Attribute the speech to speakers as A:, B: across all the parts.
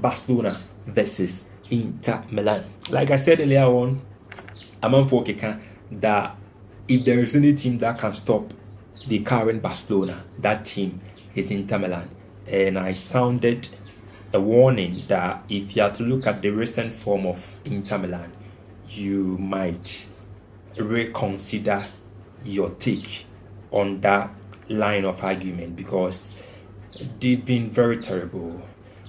A: Barcelona versus Inter Milan. Like I said earlier on, I'm on for that if there is any team that can stop the current Barcelona, that team is Inter Milan. And I sounded a warning that if you have to look at the recent form of Inter Milan, you might reconsider your take on that line of argument, because they've been very terrible.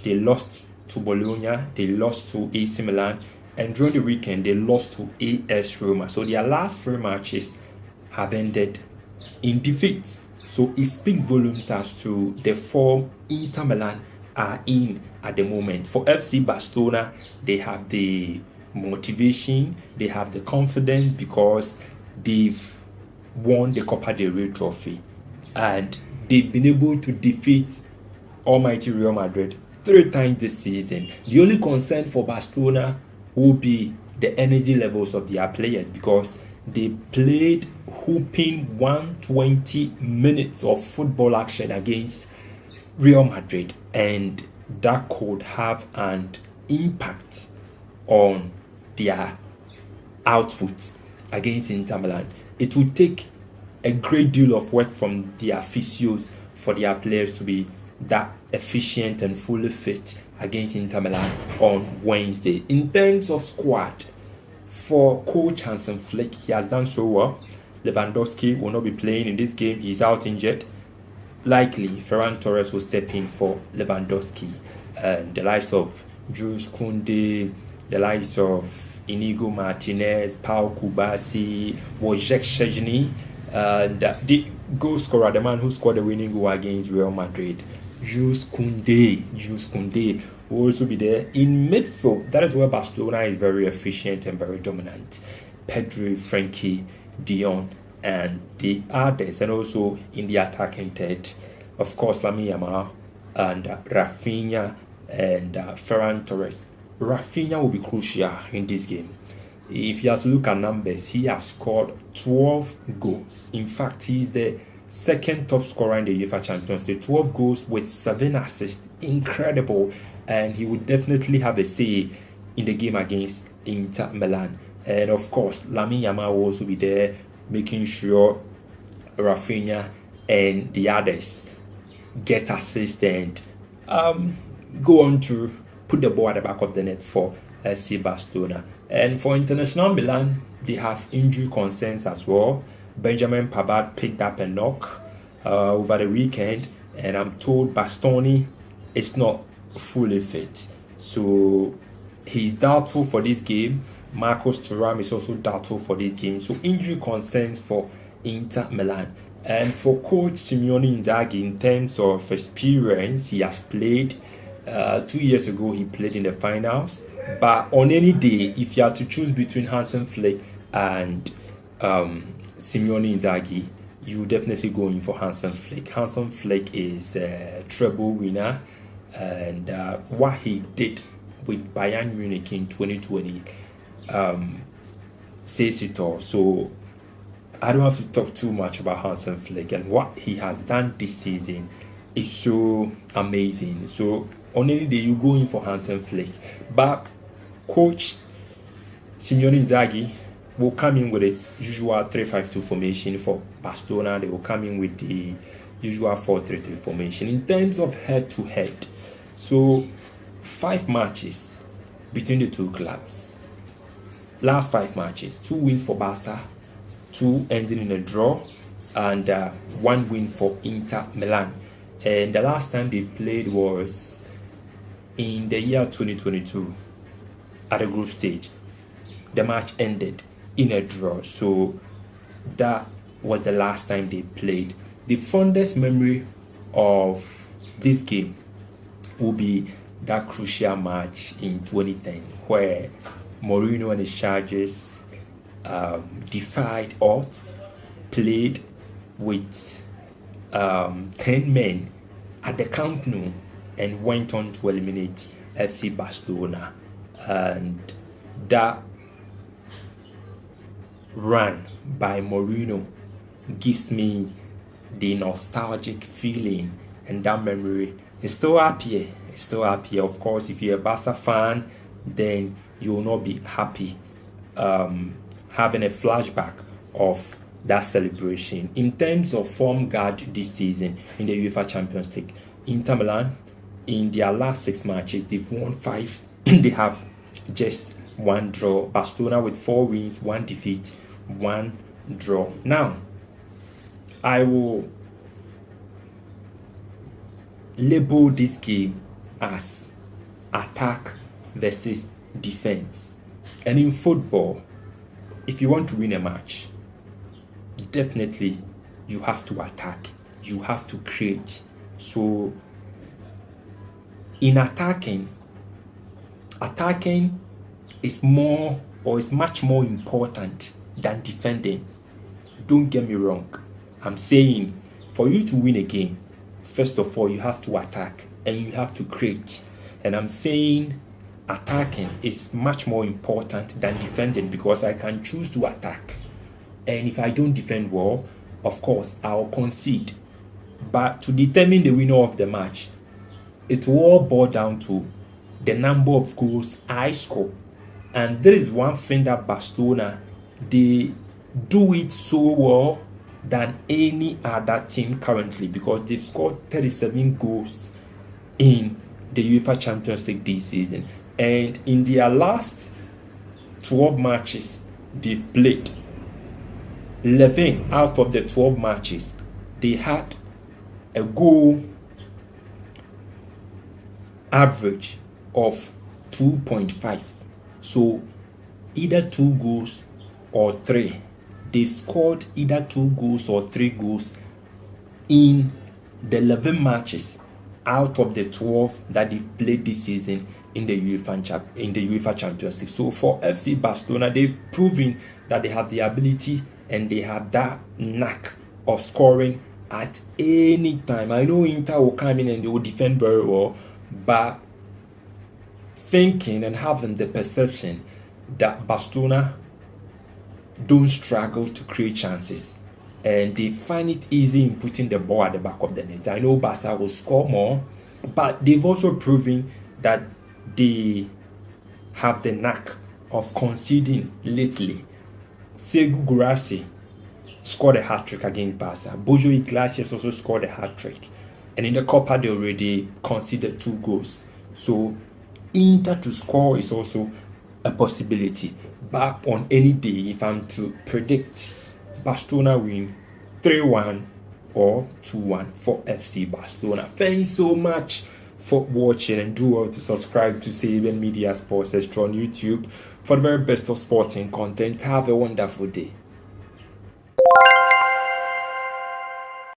A: They lost to Bologna, they lost to AC Milan, and during the weekend they lost to AS Roma. So their last 3 matches have ended in defeat. So it speaks volumes as to the form Inter Milan are in at the moment. For FC Barcelona, they have the motivation, they have the confidence, because they've won the Copa del Rey trophy and they've been able to defeat almighty Real Madrid 3 times this season. The only concern for Barcelona will be the energy levels of their players, because they played whooping 120 minutes of football action against Real Madrid, and that could have an impact on their output against Inter Milan. It will take a great deal of work from their physios for their players to be that efficient and fully fit against Inter Milan on Wednesday. In terms of squad, for coach Hansen Flick, he has done so well. Lewandowski will not be playing in this game. He's out injured. Likely, Ferran Torres will step in for Lewandowski. The likes of Jules Koundé, the likes of Inigo Martinez, Paul Kubasi, Wojciech Szczęsny, and the goal scorer, the man who scored the winning goal against Real Madrid, Jules Koundé will also be there. In midfield, that is where Barcelona is very efficient and very dominant. Pedri, Frenkie, De Jong, and the others. And also in the attacking third, of course, Lamine Yamal and Rafinha and Ferran Torres. Rafinha will be crucial in this game. If you have to look at numbers, he has scored 12 goals. In fact, he's the second top scorer in the UEFA Champions League. 12 goals with 7 assists. Incredible. And he would definitely have a say in the game against Inter Milan. And of course, Lamine Yamal will also be there, making sure Rafinha and the others get assists and go on to put the ball at the back of the net for FC Barcelona. And for International Milan, they have injury concerns as well. Benjamin Pavard picked up a knock over the weekend, and I'm told Bastoni is not fully fit. So he's doubtful for this game. Marcos Thuram is also doubtful for this game. So injury concerns for Inter Milan. And for coach Simone Inzaghi, in terms of experience, he has played. 2 years ago, he played in the finals. But on any day, if you have to choose between Hansen Flick and Simone Inzaghi, you definitely go in for Hansen Flick. Hansen Flick is a treble winner, and what he did with Bayern Munich in 2020 says it all. So I don't have to talk too much about Hansen Flick, and what he has done this season is so amazing. So on any day, you go in for Hansen Flick. But coach Simone Inzaghi will come in with his usual 3-5-2 formation. For Barcelona, they will come in with the usual 4-3-3 formation. In terms of head-to-head, so 5 matches between the two clubs. Last 5 matches, 2 wins for Barca, 2 ending in a draw, and 1 win for Inter Milan. And the last time they played was in the year 2022 at the group stage. The match ended in a draw, so that was the last time they played. The fondest memory of this game will be that crucial match in 2010 where Mourinho and his Chargers defied odds, played with 10 men at the Camp Nou, and went on to eliminate FC Barcelona. And that run by Mourinho gives me the nostalgic feeling and that memory It's still happier. It's still happier. Of course, if you're a Barca fan, then you will not be happy having a flashback of that celebration. In terms of form guard this season in the UEFA Champions League, Inter Milan, in their last 6 matches, they've won 5. They have just 1 draw. Barcelona with 4 wins, 1 defeat, 1 draw. Now, I will label this game as attack versus defense. And in football, if you want to win a match, definitely you have to attack, you have to create. So in attacking is more, or is much more important than defending. Don't get me wrong. I'm saying for you to win a game, first of all, you have to attack and you have to create. And I'm saying attacking is much more important than defending, because I can choose to attack. And if I don't defend well, of course, I'll concede. But to determine the winner of the match, it will all boil down to the number of goals I score. And there is one thing that Barcelona, they do it so well than any other team currently, because they've scored 37 goals in the UEFA Champions League this season. And in their last 12 matches they've played, 11 out of the 12 matches, they had a goal average of 2.5. So either 2 goals or 3. They scored either 2 goals or 3 goals in the 11 matches out of the 12 that they've played this season in the UEFA Champions League. So for FC Barcelona, they've proven that they have the ability and they have that knack of scoring at any time. I know Inter will come in and they will defend very well, but thinking and having the perception that Barcelona don't struggle to create chances, and they find it easy in putting the ball at the back of the net. I know Barca will score more, but they've also proven that they have the knack of conceding lately. Segu Gurasi scored a hat-trick against Barca. Bojo Iglesias also scored a hat-trick. And in the Copa, they already conceded 2 goals. So Inter to score is also a possibility. But on any day, if I'm to predict, Barcelona win 3-1 or 2-1 for FC Barcelona. Thanks so much for watching, and do well to subscribe to Sabian Media Sports Extra on YouTube for the very best of sporting content. Have a wonderful day.